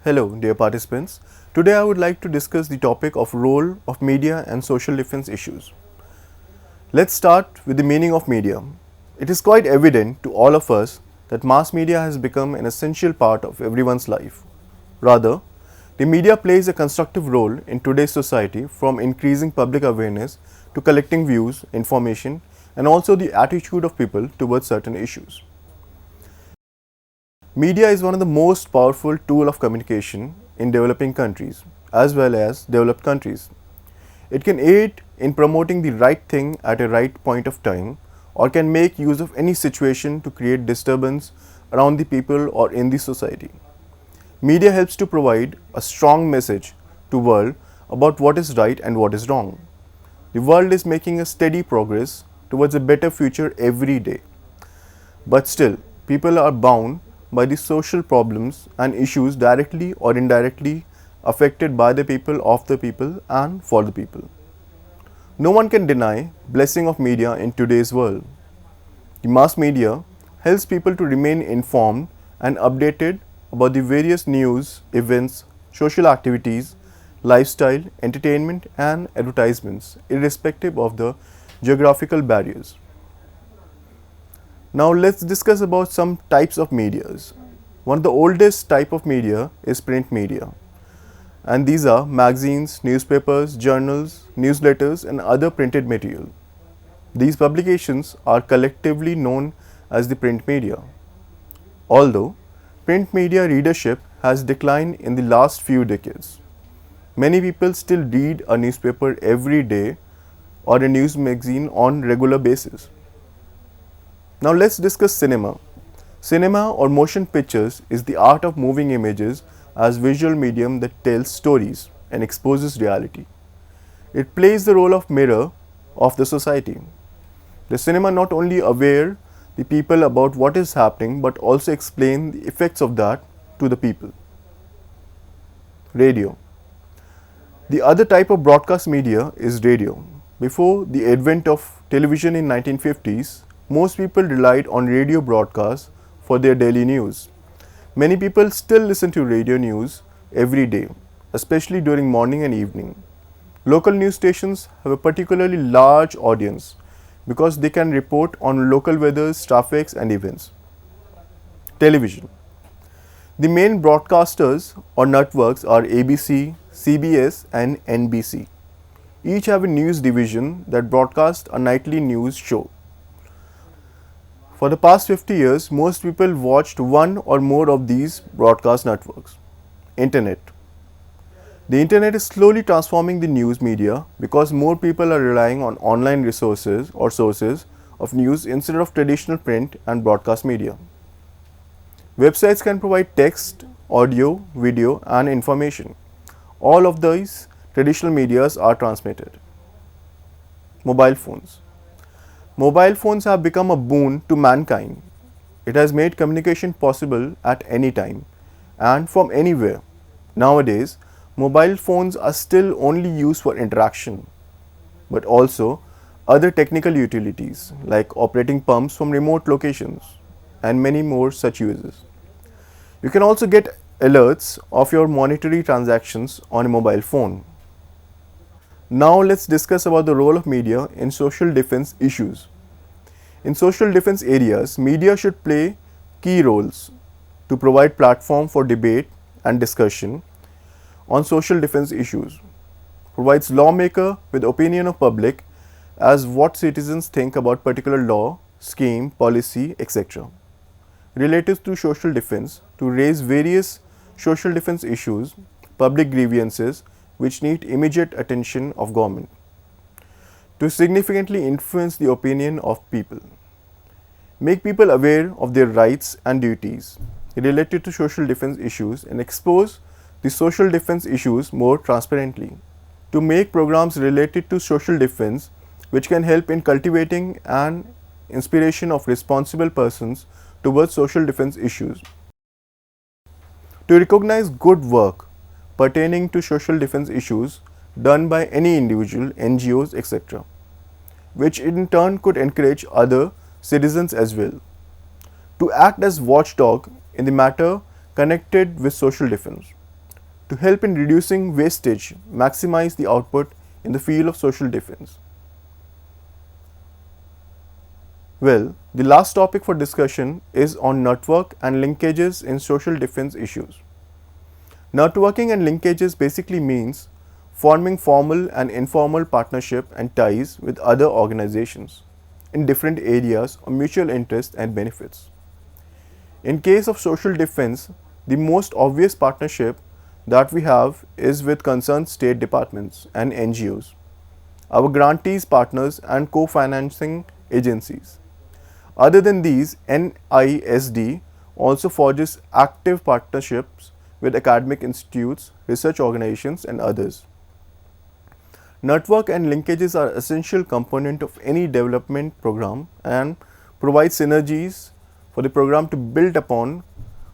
Hello, dear participants. Today I would like to discuss the topic of role of media and social defense issues. Let's start with the meaning of media. It is quite evident to all of us that mass media has become an essential part of everyone's life. Rather, the media plays a constructive role in today's society, from increasing public awareness to collecting views, information, and also the attitude of people towards certain issues. Media is one of the most powerful tool of communication in developing countries as well as developed countries. It can aid in promoting the right thing at a right point of time, or can make use of any situation to create disturbance around the people or in the society. Media helps to provide a strong message to world about what is right and what is wrong. The world is making a steady progress towards a better future every day. But still, people are bound by the social problems and issues directly or indirectly affected by the people, of the people, and for the people. No one can deny blessing of media in today's world. The mass media helps people to remain informed and updated about the various news, events, social activities, lifestyle, entertainment, and advertisements, irrespective of the geographical barriers. Now let's discuss about some types of medias. One of the oldest type of media is print media, and these are magazines, newspapers, journals, newsletters, and other printed material. These publications are collectively known as the print media. Although print media readership has declined in the last few decades, many people still read a newspaper every day or a news magazine on regular basis. Now let's discuss cinema. Cinema or motion pictures is the art of moving images as visual medium that tells stories and exposes reality. It plays the role of mirror of the society. The cinema not only aware the people about what is happening but also explain the effects of that to the people. Radio. The other type of broadcast media is radio. Before the advent of television in 1950s, most people relied on radio broadcasts for their daily news. Many people still listen to radio news every day, especially during morning and evening. Local news stations have a particularly large audience because they can report on local weathers, traffics, and events. Television. The main broadcasters or networks are ABC, CBS, and NBC. Each have a news division that broadcasts a nightly news show. For the past 50 years, most people watched one or more of these broadcast networks. Internet. The internet is slowly transforming the news media because more people are relying on online resources or sources of news instead of traditional print and broadcast media. Websites can provide text, audio, video, and information. All of these traditional medias are transmitted. Mobile phones. Mobile phones have become a boon to mankind. It has made communication possible at any time and from anywhere. Nowadays, mobile phones are still only used for interaction, but also other technical utilities like operating pumps from remote locations and many more such uses. You can also get alerts of your monetary transactions on a mobile phone. Now let's discuss about the role of media in social defense issues. In social defense areas, media should play key roles to provide platform for debate and discussion on social defense issues, provides lawmaker with opinion of public as what citizens think about particular law, scheme, policy, etc. related to social defense, to raise various social defense issues, public grievances which need immediate attention of government, to significantly influence the opinion of people, make people aware of their rights and duties related to social defense issues, and expose the social defense issues more transparently, to make programs related to social defense which can help in cultivating an inspiration of responsible persons towards social defense issues, to recognize good work pertaining to social defense issues done by any individual, NGOs, etc., which in turn could encourage other citizens as well, to act as watchdog in the matter connected with social defense. to help in reducing wastage, maximize the output in the field of social defense. Well, the last topic for discussion is on network and linkages in social defense issues. Networking and linkages basically means forming formal and informal partnership and ties with other organizations in different areas of mutual interest and benefits. In case of social defense, the most obvious partnership that we have is with concerned state departments and NGOs, our grantees partners and co-financing agencies. Other than these, NISD also forges active partnerships with academic institutes, research organizations and others. Network and linkages are essential component of any development program and provide synergies for the program to build upon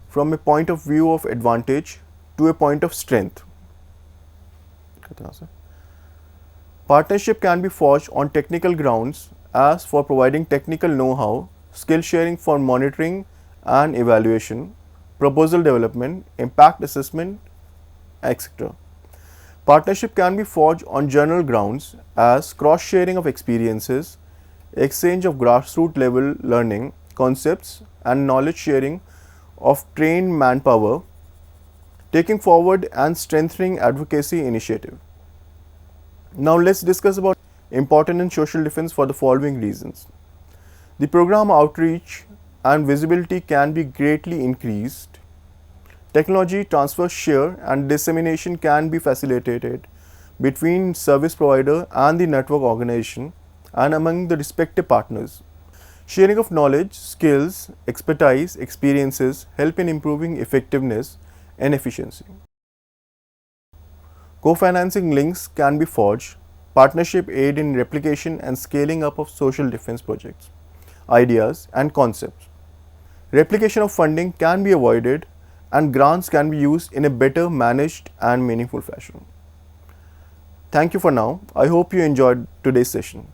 from a point of view of advantage to a point of strength. Partnership can be forged on technical grounds as for providing technical know-how, skill sharing for monitoring and evaluation, proposal development, impact assessment, etc. Partnership can be forged on general grounds as cross-sharing of experiences, exchange of grassroots level learning, concepts and knowledge sharing of trained manpower, taking forward and strengthening advocacy initiative. Now let's discuss about important in social defense for the following reasons. The program outreach and visibility can be greatly increased. Technology transfer, share and dissemination can be facilitated between service provider and the network organization and among the respective partners. Sharing of knowledge, skills, expertise, experiences help in improving effectiveness and efficiency. Co-financing links can be forged. Partnership aid in replication and scaling up of social defense projects, ideas and concepts. Replication of funding can be avoided and grants can be used in a better managed and meaningful fashion. Thank you for now. I hope you enjoyed today's session.